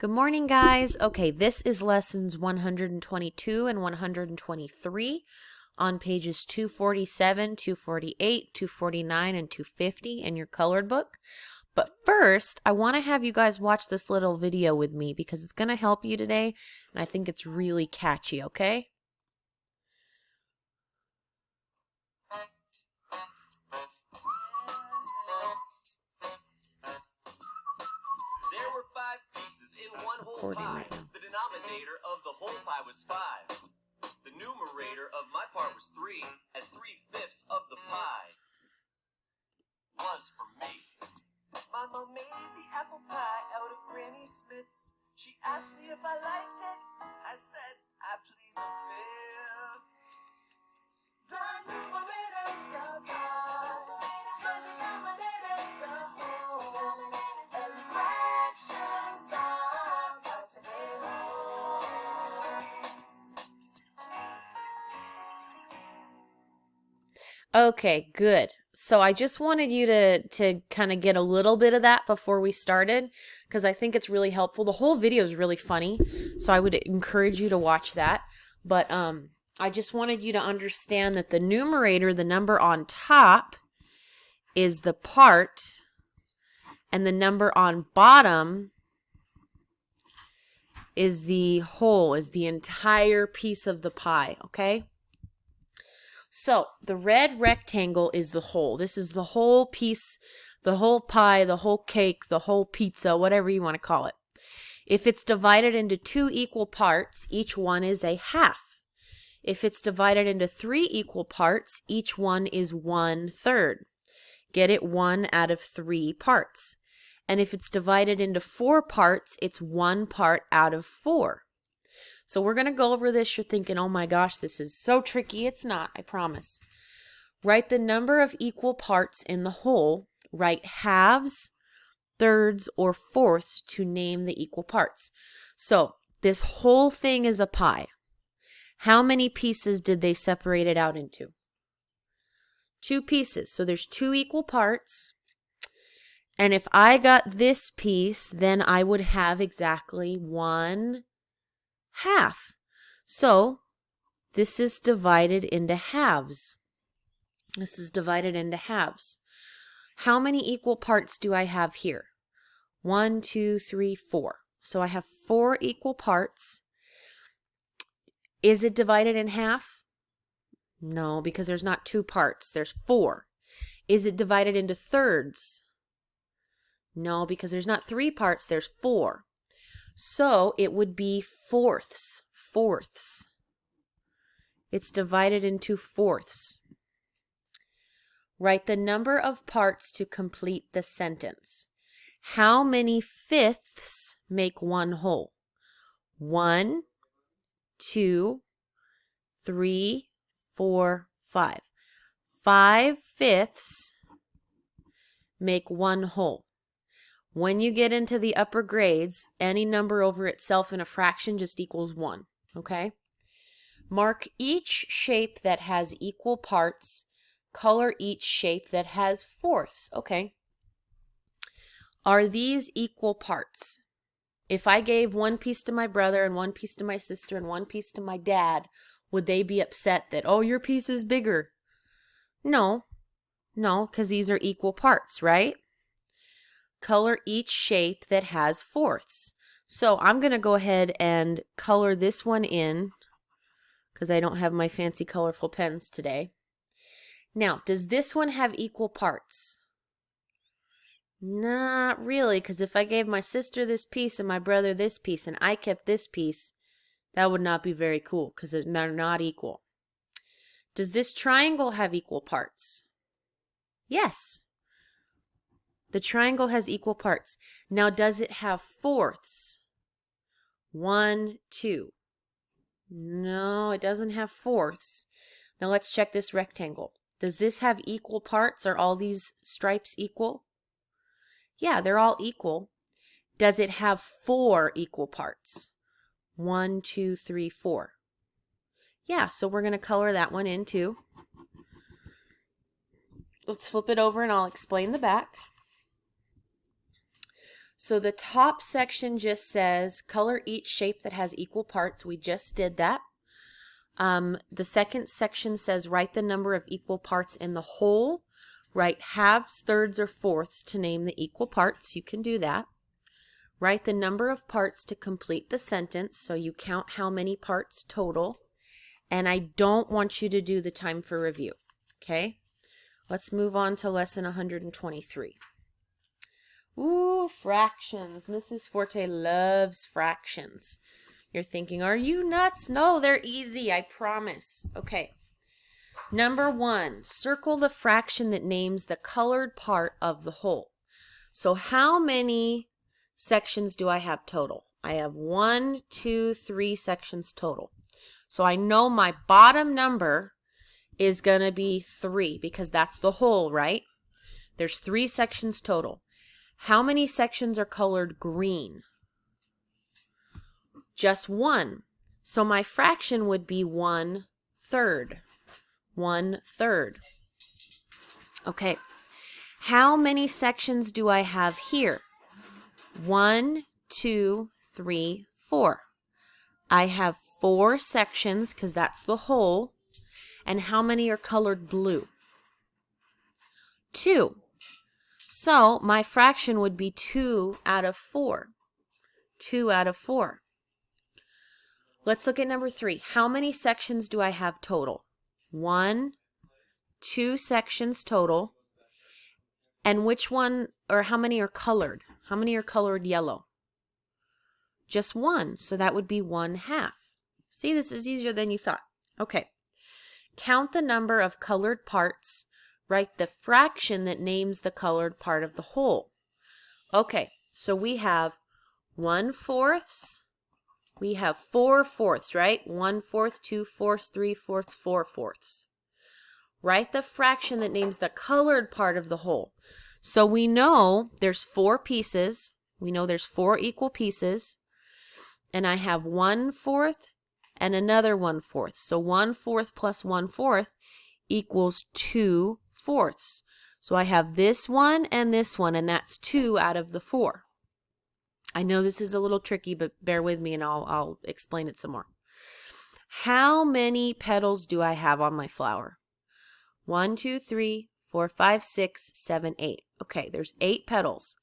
Good morning, guys. Okay, this is lessons 122 and 123 on pages 247, 248, 249, and 250 in your colored book. But first, I want to have you guys watch this little video with me because it's going to help you today, and I think it's really catchy, okay? There were 5 pieces in one whole pie. The denominator of the whole pie was 5. The numerator of my part was 3, as 3/5 of the pie was for me. Mama made the apple pie out of Granny Smith's. She asked me if I liked it. I said, I plead the fifth. The numerator's the pie. The denominator's the whole. And fractions are parts of a whole. Okay, good. So I just wanted you to kind of get a little bit of that before we started because I think it's really helpful. The whole video is really funny, so I would encourage you to watch that. But I just wanted you to understand that the numerator, the number on top, is the part, and the number on bottom is the whole, is the entire piece of the pie, okay? So the red rectangle is the whole. This is the whole piece, the whole pie, the whole cake, the whole pizza, whatever you want to call it. If it's divided into 2 equal parts, each one is a half. If it's divided into 3 equal parts, each one is 1/3. Get it? 1 out of 3 parts. And if it's divided into 4 parts, it's 1 part out of 4. So we're going to go over this. You're thinking, oh my gosh, this is so tricky. It's not, I promise. Write the number of equal parts in the whole. Write halves, thirds, or fourths to name the equal parts. So this whole thing is a pie. How many pieces did they separate it out into? 2 pieces. So there's 2 equal parts. And if I got this piece, then I would have exactly 1/2. So this is divided into halves. This is divided into halves. How many equal parts do I have here? 1, 2, 3, 4. So I have 4 equal parts. Is it divided in half? No, because there's not 2 parts. There's 4. Is it divided into thirds? No, because there's not 3 parts. There's 4. So it would be fourths. Fourths. It's divided into fourths. Write the number of parts to complete the sentence. How many fifths make one whole? 1, 2, 3, 4, 5. 5/5 make one whole. When you get into the upper grades, any number over itself in a fraction just equals 1, okay? Mark each shape that has equal parts. Color each shape that has fourths, okay? Are these equal parts? If I gave 1 piece to my brother and 1 piece to my sister and 1 piece to my dad, would they be upset that, oh, your piece is bigger? No, because these are equal parts, right? Color each shape that has fourths. So I'm going to go ahead and color this one in because I don't have my fancy colorful pens today. Now, does this one have equal parts? Not really, because if I gave my sister this piece and my brother this piece and I kept this piece, that would not be very cool because they're not equal. Does this triangle have equal parts? Yes. The triangle has equal parts. Now, does it have fourths? 1, 2. No, it doesn't have fourths. Now, let's check this rectangle. Does this have equal parts? Are all these stripes equal? Yeah, they're all equal. Does it have 4 equal parts? 1, 2, 3, 4. Yeah, so we're going to color that one in too. Let's flip it over and I'll explain the back. So the top section just says color each shape that has equal parts. We just did that. The second section says write the number of equal parts in the whole. Write halves, thirds, or fourths to name the equal parts. You can do that. Write the number of parts to complete the sentence, so you count how many parts total. And I don't want you to do the time for review. Okay? Let's move on to lesson 123. Ooh, fractions. Mrs. Forte loves fractions. You're thinking, are you nuts? No, they're easy, I promise. Okay. Number 1, circle the fraction that names the colored part of the whole. So how many sections do I have total? I have 1, 2, 3 sections total. So I know my bottom number is going to be 3 because that's the whole, right? There's 3 sections total. How many sections are colored green? Just 1. So my fraction would be 1/3. 1/3. Okay. How many sections do I have here? 1, 2, 3, 4. I have 4 sections because that's the whole. And how many are colored blue? 2. So my fraction would be 2 out of 4. 2 out of 4. Let's look at number 3. How many sections do I have total? 1, 2 sections total. And which one, or how many are colored? How many are colored yellow? Just 1. So that would be 1/2. See, this is easier than you thought. Okay. Count the number of colored parts. Write the fraction that names the colored part of the whole. Okay, so we have 1/4. We have 4/4, right? 1/4, 2/4, 3/4, 4/4. Write the fraction that names the colored part of the whole. So we know there's 4 pieces. We know there's 4 equal pieces. And I have 1/4 and another 1/4. So 1/4 plus 1/4 equals 2/4. So I have this one, and that's 2 out of the 4. I know this is a little tricky, but bear with me and I'll explain it some more. How many petals do I have on my flower? 1, 2, 3, 4, 5, 6, 7, 8. Okay, there's 8 petals.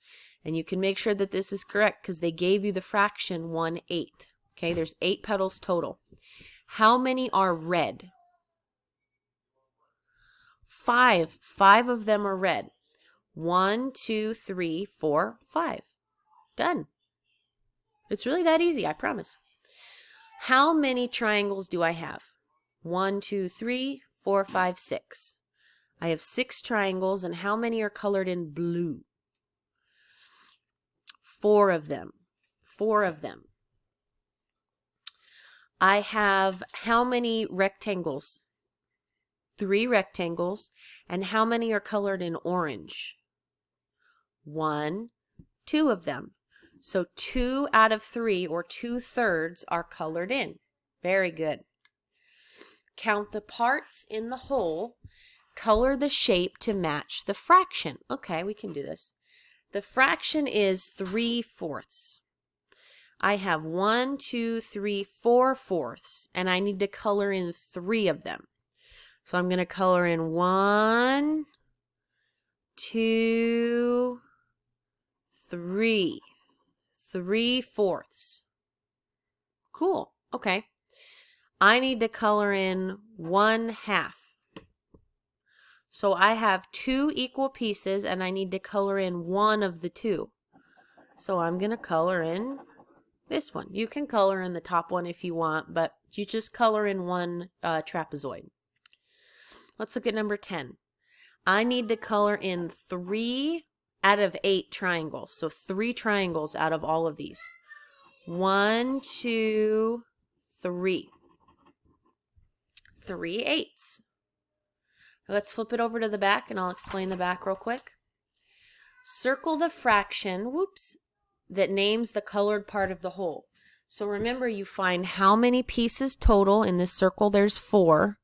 And you can make sure that this is correct because they gave you the fraction 1/8. Okay, there's 8 petals total. How many are red? 5. 5 of them are red. 1, 2, 3, 4, 5. Done. It's really that easy, I promise. How many triangles do I have? 1, 2, 3, 4, 5, 6. I have 6 triangles, and how many are colored in blue? 4 of them. 4 of them. I have how many rectangles? 3 rectangles. And how many are colored in orange? 1, 2 of them. So 2 out of 3, or 2/3, are colored in. Very good. Count the parts in the whole. Color the shape to match the fraction. Okay, we can do this. The fraction is 3/4. I have 1, 2, 3, 4/4, and I need to color in 3 of them. So I'm going to color in 1, 2, 3. 3/4. Cool. Okay. I need to color in 1/2. So I have 2 equal pieces and I need to color in 1 of the 2. So I'm going to color in this one. You can color in the top one if you want, but you just color in 1 trapezoid. Let's look at number 10. I need to color in 3 out of 8 triangles. So 3 triangles out of all of these. 1, 2, 3. 3/8. Let's flip it over to the back and I'll explain the back real quick. Circle the fraction, that names the colored part of the whole. So remember, you find how many pieces total in this circle. There's 4.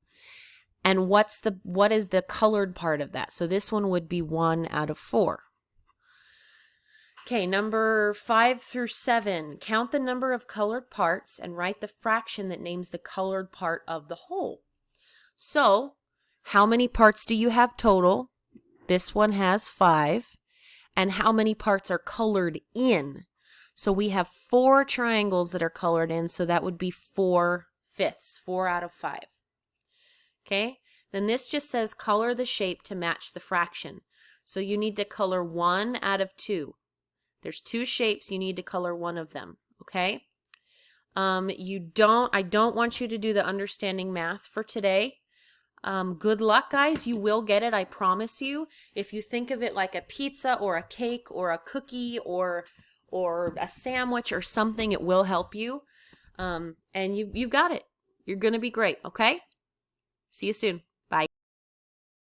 And what is the colored part of that? So this one would be 1 out of 4. Okay, number 5 through 7. Count the number of colored parts and write the fraction that names the colored part of the whole. So, how many parts do you have total? This one has 5. And how many parts are colored in? So we have 4 triangles that are colored in, so that would be 4/5, 4 out of 5. Okay, then this just says color the shape to match the fraction. So you need to color 1 out of 2. There's 2 shapes, you need to color one of them, okay? I don't want you to do the understanding math for today. Good luck, guys. You will get it, I promise you. If you think of it like a pizza or a cake or a cookie or a sandwich or something, it will help you. And you've got it. You're going to be great, okay? See you soon. Bye.